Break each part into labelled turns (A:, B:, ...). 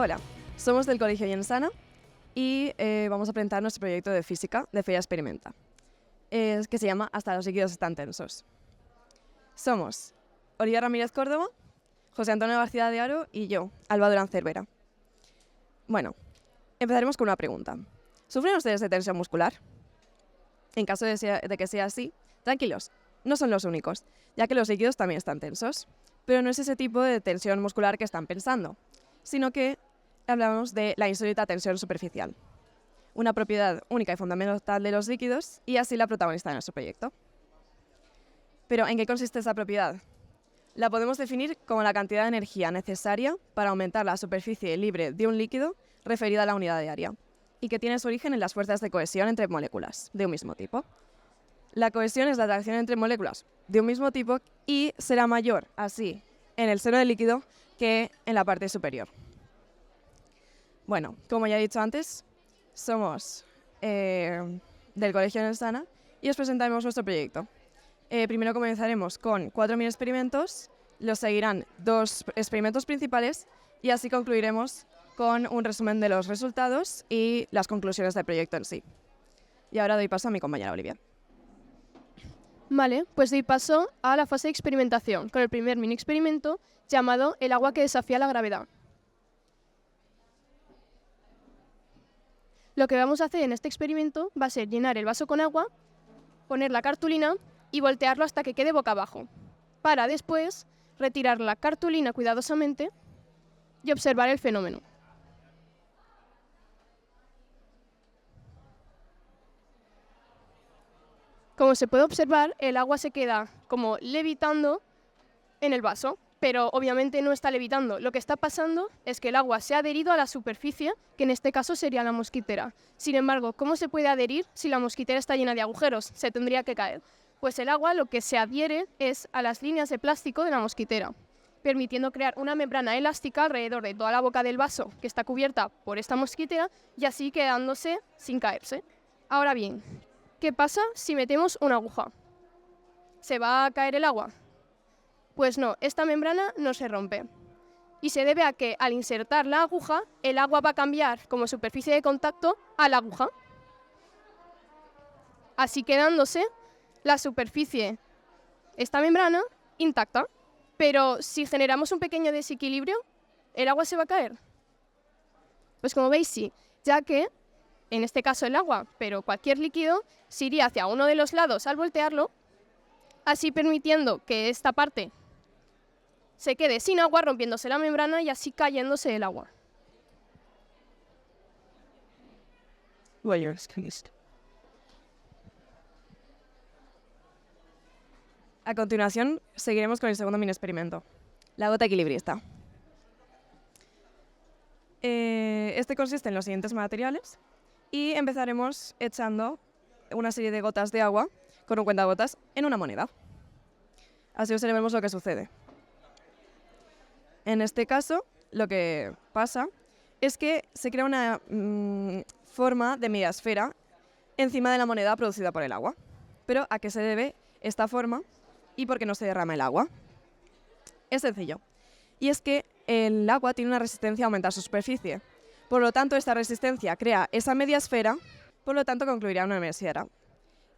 A: Hola, somos del Colegio Yensana y vamos a presentar nuestro proyecto de física de Feria Experimenta, que se llama Hasta los líquidos están tensos. Somos Olivia Ramírez Córdoba, José Antonio García de Aro y yo, Alba Durán Cervera. Bueno, empezaremos con una pregunta. ¿Sufren ustedes de tensión muscular? En caso de que sea así, tranquilos, no son los únicos, ya que los líquidos también están tensos. Pero no es ese tipo de tensión muscular que están pensando, sino que hablamos de la insólita tensión superficial, una propiedad única y fundamental de los líquidos y así la protagonista de nuestro proyecto. Pero ¿en qué consiste esa propiedad? La podemos definir como la cantidad de energía necesaria para aumentar la superficie libre de un líquido referida a la unidad de área y que tiene su origen en las fuerzas de cohesión entre moléculas de un mismo tipo. La cohesión es la atracción entre moléculas de un mismo tipo y será mayor, así, en el seno del líquido que en la parte superior. Bueno, como ya he dicho antes, somos del Colegio Yensana y os presentaremos nuestro proyecto. Primero comenzaremos con 4 mini experimentos, los seguirán 2 experimentos principales y así concluiremos con un resumen de los resultados y las conclusiones del proyecto en sí. Y ahora doy paso a mi compañera Olivia.
B: Vale, pues doy paso a la fase de experimentación, con el primer mini experimento llamado el agua que desafía la gravedad. Lo que vamos a hacer en este experimento va a ser llenar el vaso con agua, poner la cartulina y voltearlo hasta que quede boca abajo, para después retirar la cartulina cuidadosamente y observar el fenómeno. Como se puede observar, el agua se queda como levitando en el vaso, pero obviamente no está levitando. Lo que está pasando es que el agua se ha adherido a la superficie, que en este caso sería la mosquitera. Sin embargo, ¿cómo se puede adherir si la mosquitera está llena de agujeros? Se tendría que caer. Pues el agua lo que se adhiere es a las líneas de plástico de la mosquitera, permitiendo crear una membrana elástica alrededor de toda la boca del vaso que está cubierta por esta mosquitera y así quedándose sin caerse. Ahora bien, ¿qué pasa si metemos una aguja? ¿Se va a caer el agua? Pues no, esta membrana no se rompe. Y se debe a que al insertar la aguja, el agua va a cambiar como superficie de contacto a la aguja. Así quedándose la superficie, esta membrana, intacta. Pero si generamos un pequeño desequilibrio, ¿el agua se va a caer? Pues como veis, sí, ya que, en este caso el agua, pero cualquier líquido, se iría hacia uno de los lados al voltearlo, así permitiendo que esta parte se quede sin agua, rompiéndose la membrana y así cayéndose el agua.
A: A continuación, seguiremos con el segundo mini experimento, la gota equilibrista. Este consiste en los siguientes materiales y empezaremos echando una serie de gotas de agua con un cuentagotas en una moneda. Así observemos lo que sucede. En este caso, lo que pasa es que se crea una forma de media esfera encima de la moneda producida por el agua. Pero ¿a qué se debe esta forma y por qué no se derrama el agua? Es sencillo. Y es que el agua tiene una resistencia a aumentar su superficie. Por lo tanto, esta resistencia crea esa media esfera, por lo tanto concluirá en una hemisfera.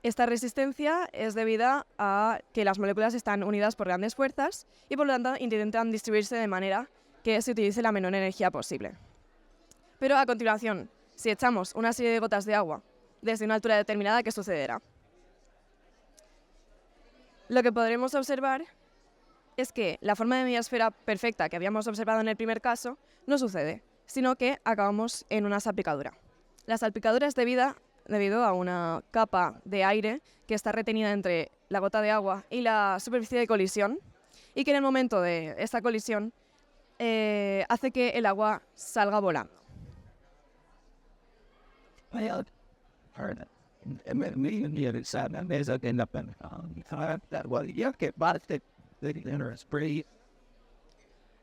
A: Esta resistencia es debida a que las moléculas están unidas por grandes fuerzas y por lo tanto intentan distribuirse de manera que se utilice la menor energía posible. Pero a continuación, si echamos una serie de gotas de agua desde una altura determinada, ¿qué sucederá? Lo que podremos observar es que la forma de media esfera perfecta que habíamos observado en el primer caso no sucede, sino que acabamos en una salpicadura. La salpicadura es debido a una capa de aire que está retenida entre la gota de agua y la superficie de colisión y que en el momento de esta colisión hace que el agua salga volando.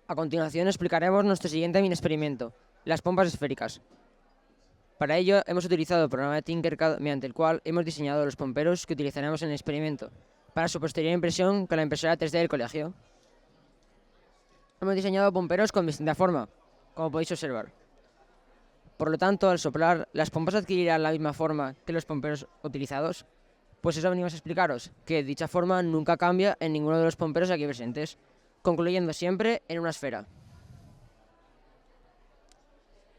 C: A continuación explicaremos nuestro siguiente mini experimento, las pompas esféricas. Para ello hemos utilizado el programa de Tinkercad mediante el cual hemos diseñado los pomperos que utilizaremos en el experimento para su posterior impresión con la impresora 3D del colegio. Hemos diseñado pomperos con distinta forma, como podéis observar. Por lo tanto, al soplar, las pompas adquirirán la misma forma que los pomperos utilizados. Pues eso venimos a explicaros, que dicha forma nunca cambia en ninguno de los pomperos aquí presentes, concluyendo siempre en una esfera.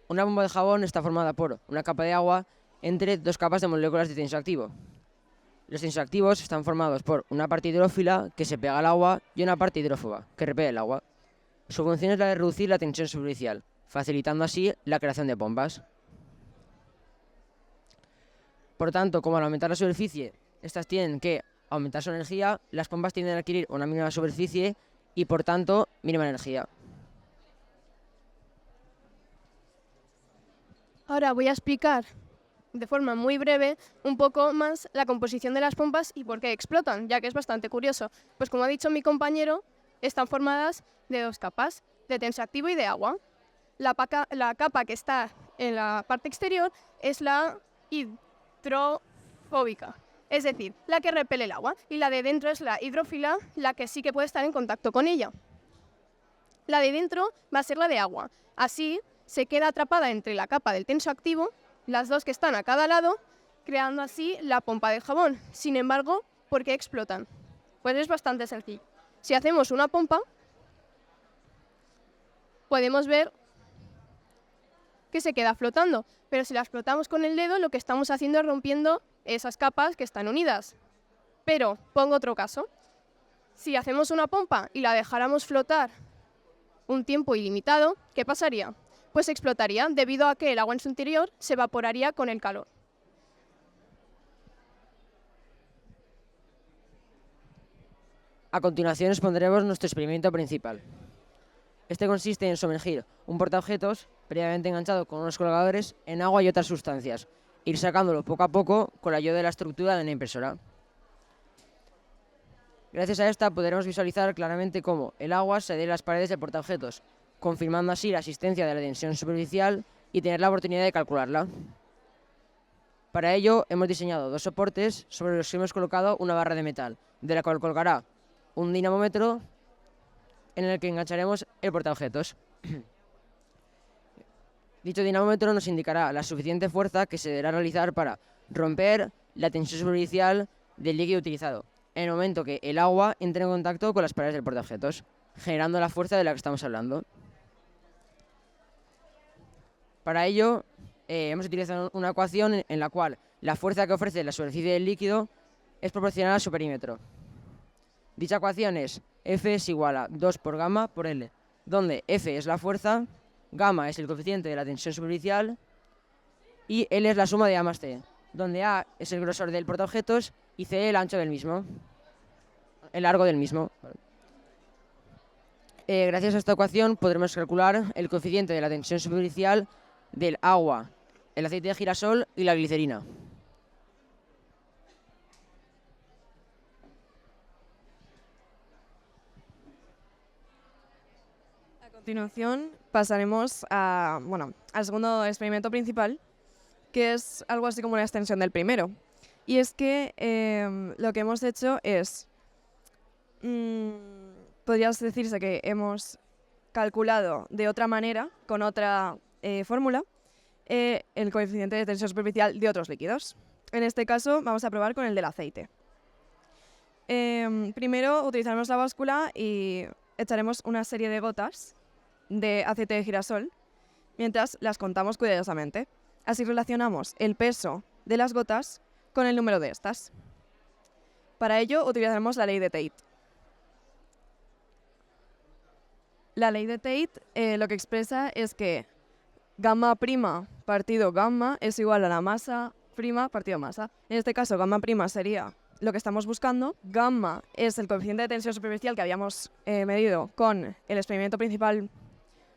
C: Una bomba de jabón está formada por una capa de agua entre dos capas de moléculas de tensioactivo. Los tensioactivos están formados por una parte hidrófila que se pega al agua y una parte hidrófoba que repele el agua. Su función es la de reducir la tensión superficial, facilitando así la creación de pompas. Por tanto, como al aumentar la superficie, estas tienen que aumentar su energía, las pompas tienden a adquirir una mínima superficie y, por tanto, mínima energía.
B: Ahora voy a explicar de forma muy breve un poco más la composición de las pompas y por qué explotan, ya que es bastante curioso. Pues como ha dicho mi compañero, están formadas de dos capas, de tensioactivo y de agua. La capa que está en la parte exterior es la hidrofóbica, es decir, la que repele el agua, y la de dentro es la hidrófila, la que sí que puede estar en contacto con ella. La de dentro va a ser la de agua. Así se queda atrapada entre la capa del tensioactivo, las dos que están a cada lado, creando así la pompa de jabón. Sin embargo, ¿por qué explotan? Pues es bastante sencillo. Si hacemos una pompa, podemos ver que se queda flotando, pero si la explotamos con el dedo, lo que estamos haciendo es rompiendo esas capas que están unidas. Pero pongo otro caso. Si hacemos una pompa y la dejáramos flotar un tiempo ilimitado, ¿qué pasaría? Pues explotaría, debido a que el agua en su interior se evaporaría con el calor.
C: A continuación expondremos nuestro experimento principal. Este consiste en sumergir un portaobjetos previamente enganchado con unos colgadores en agua y otras sustancias, ir sacándolo poco a poco con la ayuda de la estructura de una impresora. Gracias a esta podremos visualizar claramente cómo el agua se adhiere a las paredes del portaobjetos, confirmando así la existencia de la tensión superficial y tener la oportunidad de calcularla. Para ello hemos diseñado dos soportes sobre los que hemos colocado una barra de metal, de la cual colgará un dinamómetro en el que engancharemos el portaobjetos. Dicho dinamómetro nos indicará la suficiente fuerza que se deberá realizar para romper la tensión superficial del líquido utilizado, en el momento que el agua entre en contacto con las paredes del portaobjetos, generando la fuerza de la que estamos hablando. Para ello, hemos utilizado una ecuación en la cual la fuerza que ofrece la superficie del líquido es proporcional a su perímetro. Dicha ecuación es F es igual a 2 por gamma por L, donde F es la fuerza, gamma es el coeficiente de la tensión superficial y L es la suma de A más C, donde A es el grosor del portaobjetos y C el ancho del mismo, el largo del mismo. Gracias a esta ecuación podremos calcular el coeficiente de la tensión superficial del agua, el aceite de girasol y la glicerina.
A: A continuación pasaremos al segundo experimento principal, que es algo así como una extensión del primero. Y es que lo que hemos hecho es, podría decirse que hemos calculado de otra manera, con otra fórmula, el coeficiente de tensión superficial de otros líquidos. En este caso vamos a probar con el del aceite. Primero utilizaremos la báscula y echaremos una serie de gotas de aceite de girasol mientras las contamos cuidadosamente. Así relacionamos el peso de las gotas con el número de estas. Para ello utilizaremos la ley de Tate. La ley de Tate lo que expresa es que gamma prima partido gamma es igual a la masa prima partido masa. En este caso, gamma prima sería lo que estamos buscando. Gamma es el coeficiente de tensión superficial que habíamos medido con el experimento principal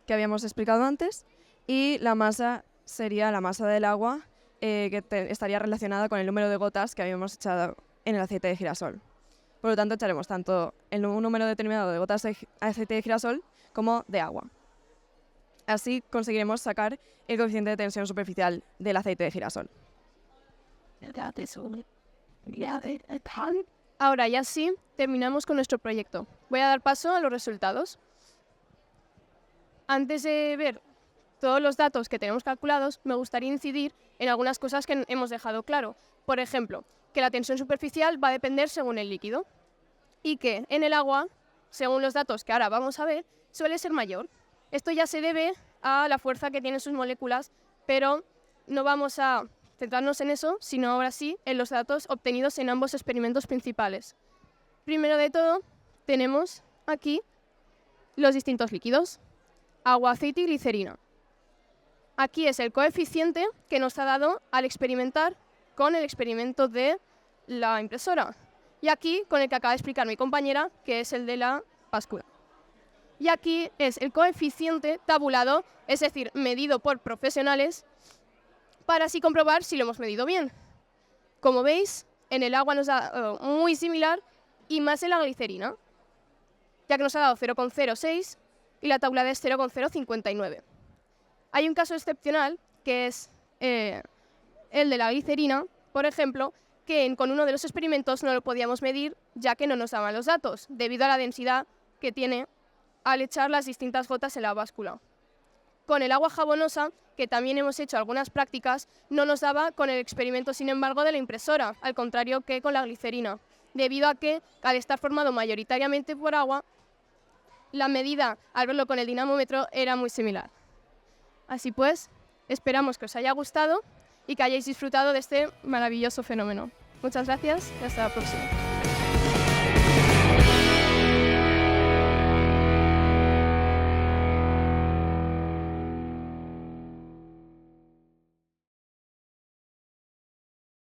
A: que habíamos explicado antes, y la masa sería la masa del agua que estaría relacionada con el número de gotas que habíamos echado en el aceite de girasol. Por lo tanto, echaremos tanto un número determinado de gotas de aceite de girasol como de agua. Así conseguiremos sacar el coeficiente de tensión superficial del aceite de girasol.
B: Ahora ya sí, terminamos con nuestro proyecto. Voy a dar paso a los resultados. Antes de ver todos los datos que tenemos calculados, me gustaría incidir en algunas cosas que hemos dejado claro. Por ejemplo, que la tensión superficial va a depender según el líquido y que en el agua, según los datos que ahora vamos a ver, suele ser mayor. Esto ya se debe a la fuerza que tienen sus moléculas, pero no vamos a centrarnos en eso, sino ahora sí en los datos obtenidos en ambos experimentos principales. Primero de todo, tenemos aquí los distintos líquidos, agua, aceite y glicerina. Aquí es el coeficiente que nos ha dado al experimentar con el experimento de la impresora. Y aquí con el que acaba de explicar mi compañera, que es el de la báscula. Y aquí es el coeficiente tabulado, es decir, medido por profesionales, para así comprobar si lo hemos medido bien. Como veis, en el agua nos ha dado muy similar y más en la glicerina, ya que nos ha dado 0,06 y la tabulada es 0,059. Hay un caso excepcional, que es el de la glicerina, por ejemplo, que con uno de los experimentos no lo podíamos medir, ya que no nos daban los datos, debido a la densidad que tiene al echar las distintas gotas en la báscula. Con el agua jabonosa, que también hemos hecho algunas prácticas, no nos daba con el experimento, sin embargo, de la impresora, al contrario que con la glicerina, debido a que, al estar formado mayoritariamente por agua, la medida, al verlo con el dinamómetro, era muy similar. Así pues, esperamos que os haya gustado y que hayáis disfrutado de este maravilloso fenómeno. Muchas gracias y hasta la próxima.